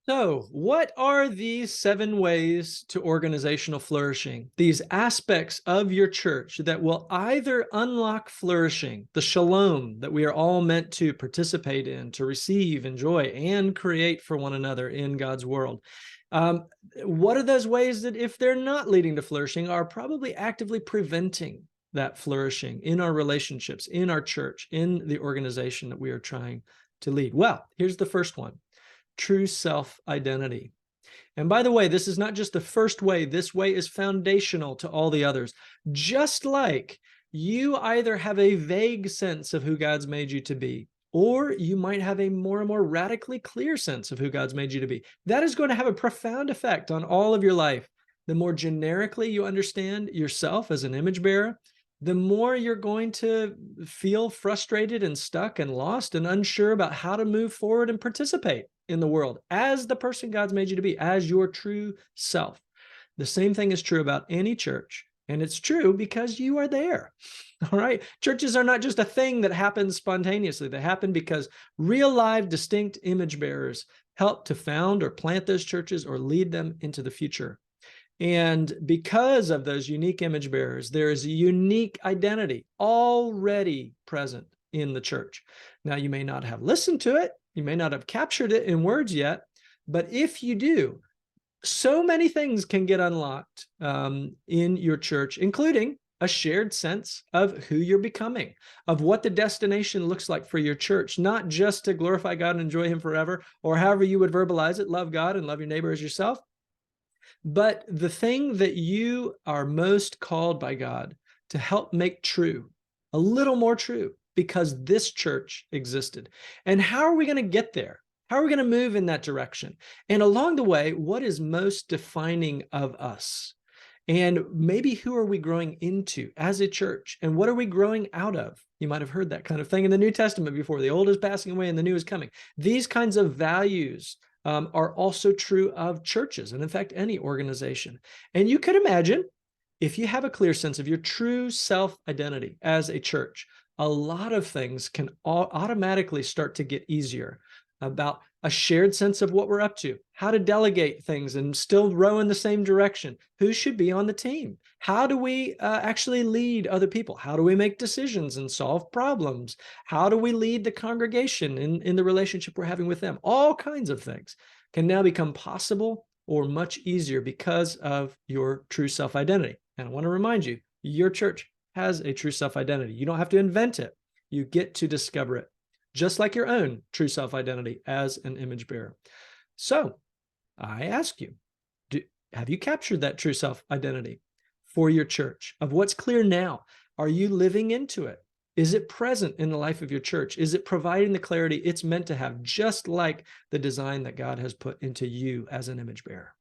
So, what are these 7 ways to organizational flourishing? These aspects of your church that will either unlock flourishing, the shalom that we are all meant to participate in, to receive, enjoy, and create for one another in God's world. Um, what are those ways that, if they're not leading to flourishing, are probably actively preventing that flourishing in our relationships, in our church, in the organization that we are trying to lead? Well, here's the first one: true self-identity. And by the way, this is not just the first way. This way is foundational to all the others. Just like you either have a vague sense of who God's made you to be, or you might have a more and more radically clear sense of who God's made you to be. That is going to have a profound effect on all of your life. The more generically you understand yourself as an image bearer, the more you're going to feel frustrated and stuck and lost and unsure about how to move forward and participate in the world as the person God's made you to be, as your true self. The same thing is true about any church, and it's true because you are there. All right. Churches are not just a thing that happens spontaneously. They happen because real, live, distinct image bearers help to found or plant those churches or lead them into the future. And because of those unique image bearers, there is a unique identity already present in the church. Now, you may not have listened to it, you may not have captured it in words yet, but if you do, so many things can get unlocked in your church, including a shared sense of who you're becoming, of what the destination looks like for your church, not just to glorify God and enjoy Him forever, or however you would verbalize it, love God and love your neighbor as yourself. But the thing that you are most called by God to help make true, a little more true, because this church existed. And how are we going to get there? How are we going to move in that direction? And along the way, what is most defining of us? And maybe who are we growing into as a church? And what are we growing out of? You might have heard that kind of thing in the New Testament before. The old is passing away and the new is coming. These kinds of values are also true of churches and, in fact, any organization. And you could imagine, if you have a clear sense of your true self-identity as a church, a lot of things can automatically start to get easier, about a shared sense of what we're up to, how to delegate things and still row in the same direction, who should be on the team, how do we actually lead other people, how do we make decisions and solve problems, how do we lead the congregation in the relationship we're having with them. All kinds of things can now become possible or much easier because of your true self-identity. And I want to remind you, your church has a true self-identity. You don't have to invent it. You get to discover it, just like your own true self-identity as an image bearer. So I ask you, have you captured that true self-identity for your church of what's clear now? Are you living into it? Is it present in the life of your church? Is it providing the clarity it's meant to have, just like the design that God has put into you as an image bearer?